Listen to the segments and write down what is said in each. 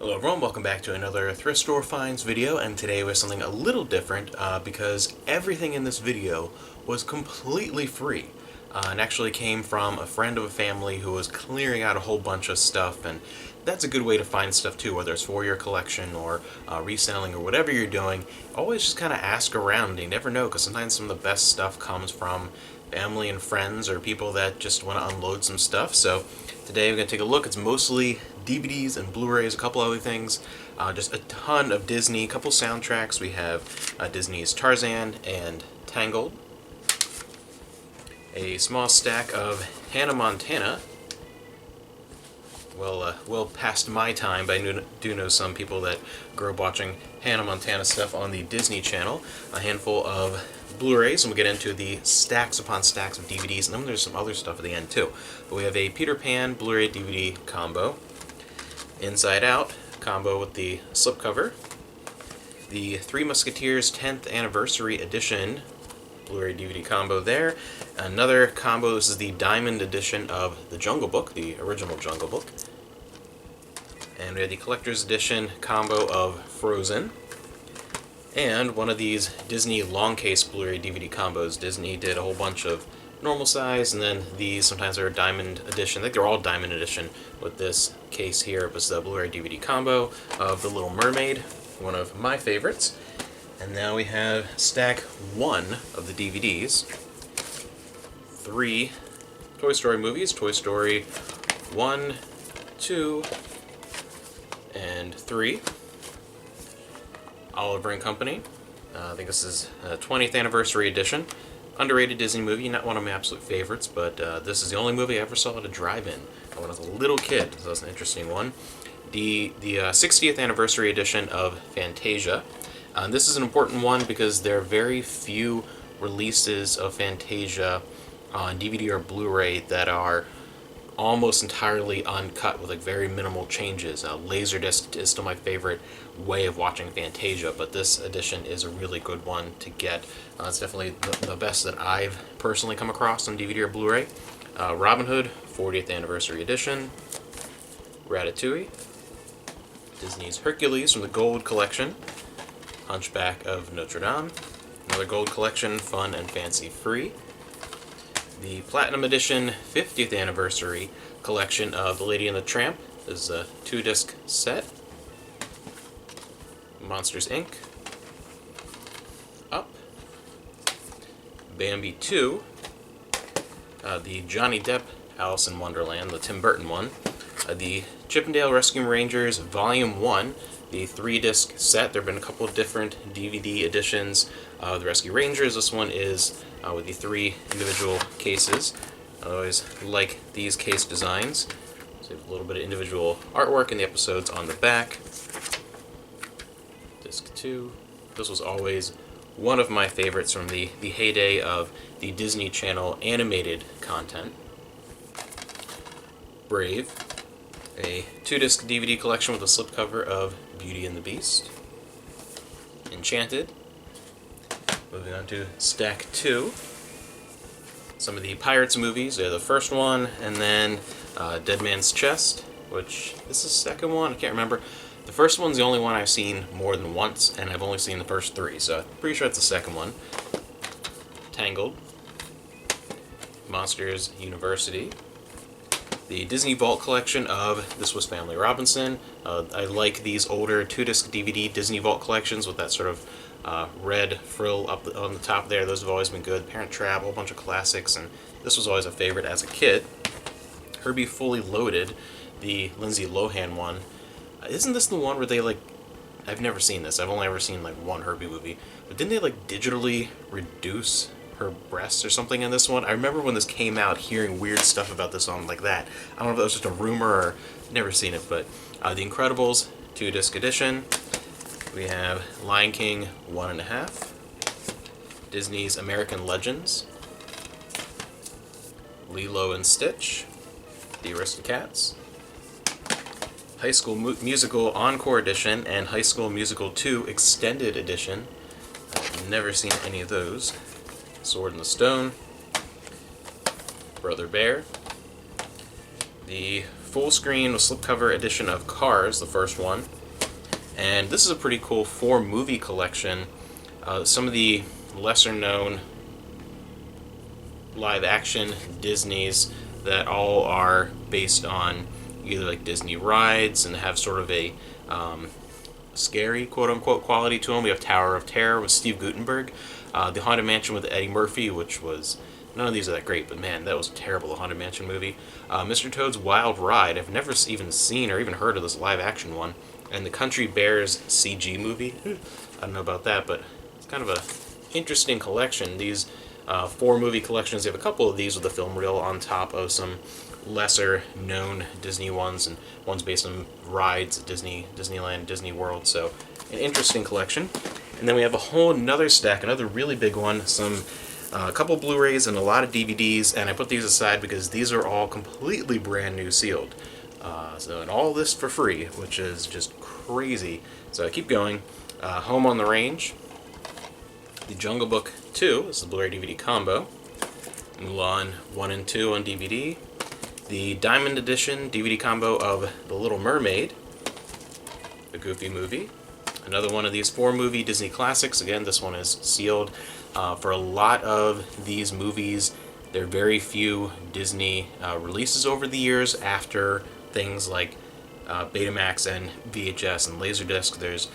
Hello everyone, welcome back to another thrift store finds video, and today we have something a little different because everything in this video was completely free and actually came from a friend of a family who was clearing out a whole bunch of stuff, and that's a good way to find stuff too, whether it's for your collection or reselling or whatever you're doing. Always just kind of ask around. You never know, because sometimes some of the best stuff comes from family and friends or people that just want to unload some stuff. So today we're going to take a look. It's mostly DVDs and Blu-rays, a couple other things, just a ton of Disney, a couple soundtracks. We have Disney's Tarzan and Tangled, a small stack of Hannah Montana, well past my time, but I do know some people that grew up watching Hannah Montana stuff on the Disney Channel, a handful of Blu-rays, and we'll get into the stacks upon stacks of DVDs, and then there's some other stuff at the end too. But we have a Peter Pan Blu-ray DVD combo, Inside Out combo with the slipcover, the Three Musketeers 10th Anniversary Edition Blu-ray DVD combo there, another combo. This is the Diamond Edition of the Jungle Book, the original Jungle Book, and we have the Collector's Edition combo of Frozen, and one of these Disney long case Blu-ray DVD combos. Disney did a whole bunch of normal size, and then these sometimes are Diamond Edition. I think they're all Diamond Edition. With this case here, it was the Blu-ray DVD combo of The Little Mermaid, one of my favorites. And now we have stack 1 of the DVDs. 3 Toy Story movies, Toy Story 1, 2, and 3. Oliver and Company. I think this is a 20th Anniversary Edition. Underrated Disney movie, not one of my absolute favorites, but this is the only movie I ever saw at a drive-in when I was a little kid, so that's an interesting one. The 60th Anniversary Edition of Fantasia. This is an important one because there are very few releases of Fantasia on DVD or Blu-ray that are almost entirely uncut with like very minimal changes. Laserdisc is still my favorite way of watching Fantasia, but this edition is a really good one to get. It's definitely the best that I've personally come across on DVD or Blu-ray. Robin Hood 40th Anniversary Edition, Ratatouille, Disney's Hercules from the Gold Collection, Hunchback of Notre Dame, another Gold Collection, fun and fancy free. The Platinum Edition 50th Anniversary collection of The Lady and the Tramp. This is a 2-disc set. Monsters, Inc. Up. Bambi 2. The Johnny Depp Alice in Wonderland, the Tim Burton one. The Chippendale Rescue Rangers Volume 1, the 3-disc set. There have been a couple of different DVD editions of the Rescue Rangers. This one is with the 3 individual cases. I always like these case designs. So a little bit of individual artwork in the episodes on the back. Disc 2. This was always one of my favorites from the heyday of the Disney Channel animated content. Brave. A 2-disc DVD collection with a slipcover of Beauty and the Beast. Enchanted. Moving on to stack 2. Some of the Pirates movies. They're the first one, and then Dead Man's Chest, which this is the second one. I can't remember. The first one's the only one I've seen more than once, and I've only seen the first 3, so I'm pretty sure it's the second one. Tangled. Monsters University. The Disney Vault collection of This Was Family Robinson. I like these older 2-disc DVD Disney Vault collections with that sort of red frill up on the top there. Those have always been good. Parent Trap, a whole bunch of classics, and this was always a favorite as a kid. Herbie Fully Loaded, the Lindsay Lohan one. Isn't this the one where they, like, I've never seen this. I've only ever seen, like, one Herbie movie. But didn't they, like, digitally reduce her breasts or something in this one? I remember when this came out hearing weird stuff about this one like that. I don't know if that was just a rumor or never seen it, but The Incredibles 2-disc edition. We have Lion King 1.5, Disney's American Legends, Lilo and Stitch, The Aristocats, High School Musical Encore Edition, and High School Musical 2 Extended Edition. I've never seen any of those. Sword in the Stone, Brother Bear, the full screen slipcover edition of Cars, the first one. And this is a pretty cool 4-movie collection. Some of the lesser known live action Disneys that all are based on either like Disney rides and have sort of a scary quote unquote quality to them. We have Tower of Terror with Steve Guttenberg, the Haunted Mansion with Eddie Murphy, which was, none of these are that great, but man, that was terrible, the Haunted Mansion movie. Mr. Toad's Wild Ride, I've never even seen or even heard of this live action one. And the Country Bears CG movie, I don't know about that, but it's kind of a interesting collection. These 4-movie collections, they have a couple of these with a film reel on top of some lesser known Disney ones, and ones based on rides at Disneyland, Disney World, so an interesting collection. And then we have a whole another stack, another really big one, a couple Blu-rays and a lot of DVDs, and I put these aside because these are all completely brand new sealed. And all this for free, which is just crazy. So I keep going. Home on the Range, The Jungle Book 2, this is the Blu-ray DVD combo, Mulan 1 and 2 on DVD, the Diamond Edition DVD combo of The Little Mermaid, the Goofy movie, another one of these 4-movie Disney classics. Again, this one is sealed. For a lot of these movies, there are very few Disney releases over the years after things like Betamax and VHS and Laserdisc. There's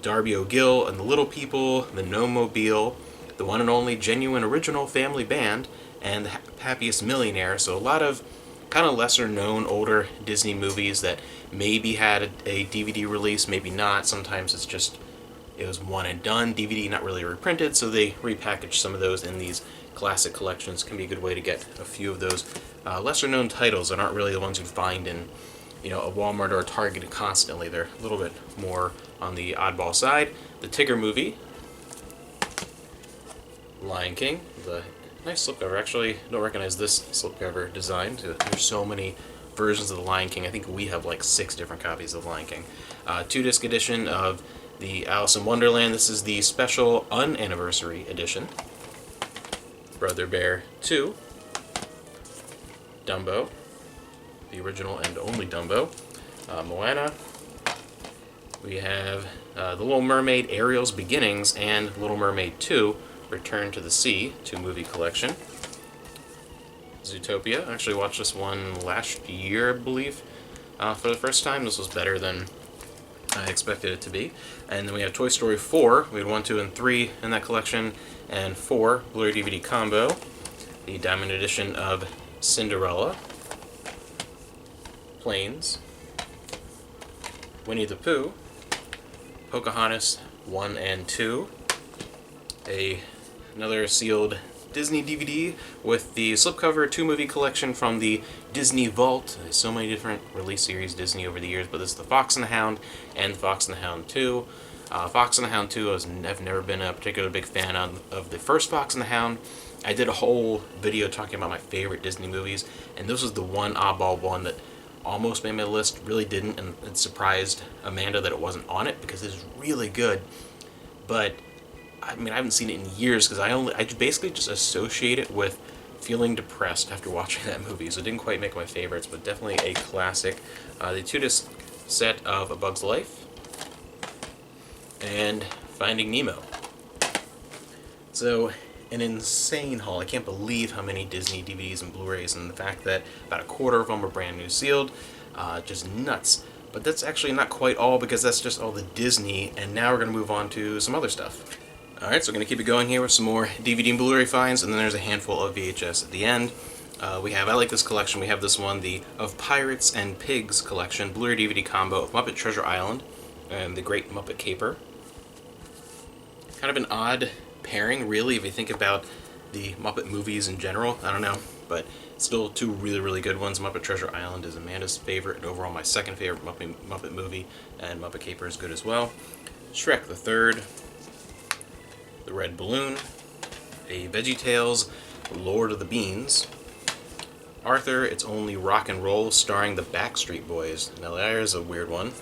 Darby O'Gill and the Little People, the No-Mobile, the one and only genuine original family band, and the Happiest Millionaire. So a lot of kind of lesser known older Disney movies that maybe had a DVD release, maybe not. Sometimes it was one and done, DVD not really reprinted, so they repackaged some of those in these classic collections. Can be a good way to get a few of those lesser known titles that aren't really the ones you'd find in a Walmart or a Target constantly. They're a little bit more on the oddball side. The Tigger movie, Lion King, the nice slipcover. Actually, I don't recognize this slipcover design. There's so many versions of the Lion King. I think we have like 6 different copies of Lion King. 2-disc edition of the Alice in Wonderland. This is the special unanniversary edition. Brother Bear 2, Dumbo, the original and only Dumbo, Moana. We have The Little Mermaid, Ariel's Beginnings, and Little Mermaid 2, Return to the Sea, 2-movie collection. Zootopia, I actually watched this one last year, I believe, for the first time. This was better than I expected it to be. And then we have Toy Story 4. We had 1, 2, and 3 in that collection, and 4 Blu-ray DVD combo. The Diamond Edition of Cinderella, Planes, Winnie the Pooh, Pocahontas 1 and 2, another sealed Disney DVD with the slipcover 2-movie collection from the Disney Vault. There's so many different release series Disney over the years, but this is The Fox and the Hound and The Fox and the Hound 2. Fox and the Hound 2, I've never been a particularly big fan of the first Fox and the Hound. I did a whole video talking about my favorite Disney movies, and this was the one oddball one that almost made my list, really didn't, and it surprised Amanda that it wasn't on it because it's really good. But I mean, I haven't seen it in years because I basically just associate it with feeling depressed after watching that movie, so it didn't quite make my favorites, but definitely a classic. The 2-disc set of A Bug's Life and Finding Nemo. So, an insane haul. I can't believe how many Disney DVDs and Blu-rays, and the fact that about a quarter of them are brand new sealed. Just nuts. But that's actually not quite all, because that's just all the Disney, and now we're going to move on to some other stuff. Alright, so we're going to keep it going here with some more DVD and Blu-ray finds, and then there's a handful of VHS at the end. I like this collection. We have this one, the Of Pirates and Pigs collection, Blu-ray DVD combo of Muppet Treasure Island and The Great Muppet Caper. Kind of an odd pairing, really, if you think about the Muppet movies in general. I don't know, but still 2 really, really good ones. Muppet Treasure Island is Amanda's favorite, and overall my second favorite Muppet movie, and Muppet Caper is good as well. Shrek the Third, The Red Balloon, a VeggieTales, Lord of the Beans, Arthur, It's Only Rock and Roll, starring the Backstreet Boys. Now there's a weird one.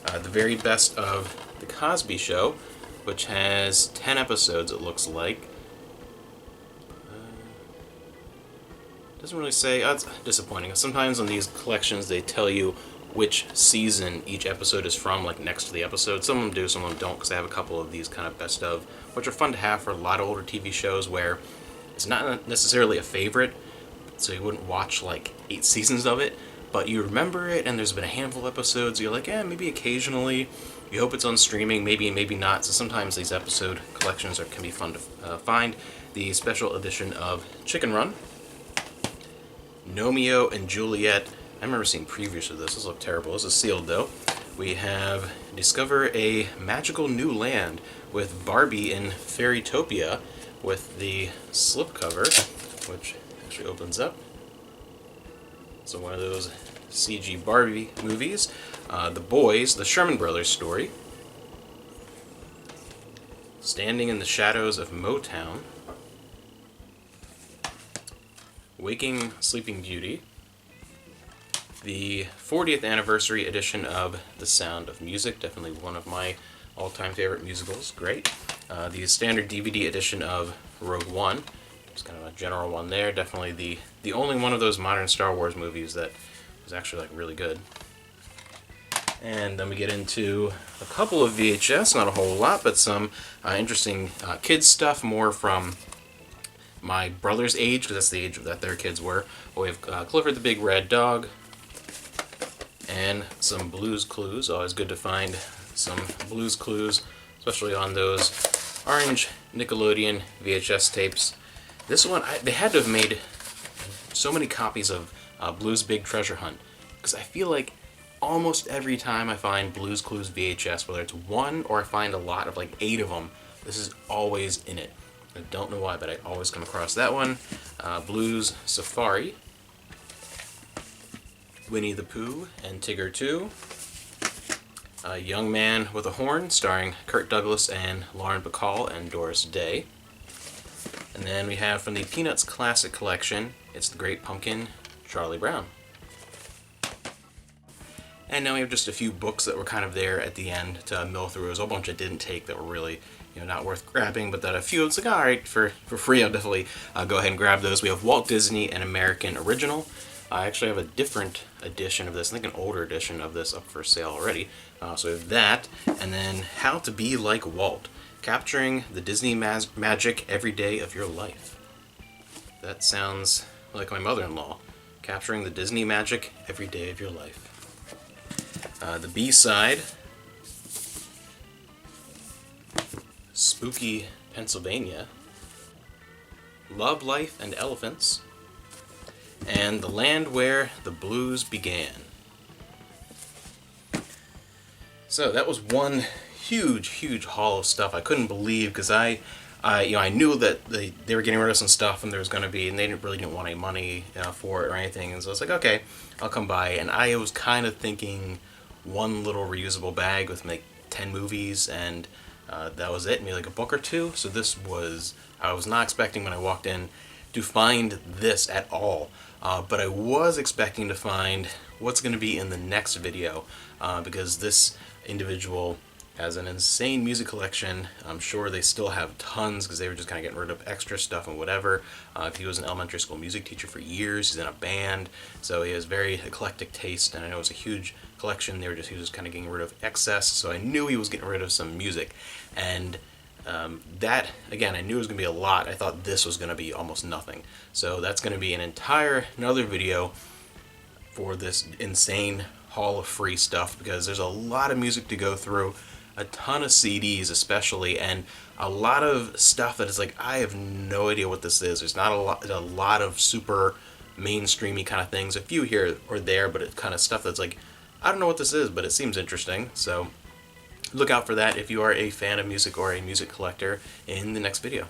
The Very Best of The Cosby Show, which has 10 episodes, it looks like. Doesn't really say. It's disappointing. Sometimes on these collections they tell you which season each episode is from, like next to the episode. Some of them do, some of them don't, because I have a couple of these kind of best of, which are fun to have for a lot of older TV shows where it's not necessarily a favorite, so you wouldn't watch like 8 seasons of it, but you remember it, and there's been a handful of episodes, you're like, maybe occasionally, you hope it's on streaming, maybe and maybe not, so sometimes these episode collections can be fun to find. The special edition of Chicken Run, Romeo and Juliet. I remember seeing previews of this. This looked terrible. This is sealed, though. We have Discover a Magical New Land with Barbie in Fairytopia with the slipcover, which actually opens up. So one of those CG Barbie movies. The Boys, the Sherman Brothers story. Standing in the Shadows of Motown. Waking Sleeping Beauty. The 40th anniversary edition of The Sound of Music, definitely one of my all-time favorite musicals, great. The standard DVD edition of Rogue One, just kind of a general one there, definitely the only one of those modern Star Wars movies that was actually like really good. And then we get into a couple of VHS, not a whole lot, but some interesting kids stuff, more from my brother's age, because that's the age that their kids were. We have Clifford the Big Red Dog, and some Blue's Clues. Always good to find some Blue's Clues, especially on those orange Nickelodeon VHS tapes. This one, they had to have made so many copies of Blue's Big Treasure Hunt, because I feel like almost every time I find Blue's Clues VHS, whether it's one or I find a lot of like 8 of them, this is always in it. I don't know why, but I always come across that one. Blue's Safari, Winnie the Pooh and Tigger 2, A Young Man with a Horn, starring Kirk Douglas and Lauren Bacall and Doris Day. And then we have from the Peanuts Classic Collection, It's the Great Pumpkin, Charlie Brown. And now we have just a few books that were kind of there at the end to mill through. There's a whole bunch I didn't take that were really, not worth grabbing, but that a few, it's like, all right, for free, I'll definitely go ahead and grab those. We have Walt Disney, an American Original. I actually have a different edition of this, I think an older edition of this up for sale already. So we have that, and then How to Be Like Walt, capturing the Disney magic every day of your life. That sounds like my mother-in-law, capturing the Disney magic every day of your life. The B-side, Spooky Pennsylvania, Love, Life, and Elephants, and The Land Where the Blues Began. So that was one huge haul of stuff I couldn't believe, because I knew that they were getting rid of some stuff and there was going to be, and they really didn't want any money for it or anything, and so I was like, okay, I'll come by. And I was kind of thinking one little reusable bag with like 10 movies, and that was it, maybe like a book or two. So I was not expecting when I walked in to find this at all, but I was expecting to find what's going to be in the next video, because this individual has an insane music collection. I'm sure they still have tons, because they were just kind of getting rid of extra stuff and whatever. He was an elementary school music teacher for years. He's in a band, so he has very eclectic taste, and I know it's a huge collection. He was just kind of getting rid of excess, so I knew he was getting rid of some music. And that, again, I knew it was going to be a lot. I thought this was going to be almost nothing. So that's going to be another video for this insane haul of free stuff, because there's a lot of music to go through, a ton of CDs especially, and a lot of stuff that is like, I have no idea what this is. There's not a lot of super mainstreamy kind of things, a few here or there, but it's kind of stuff that's like, I don't know what this is, but it seems interesting. So look out for that if you are a fan of music or a music collector in the next video.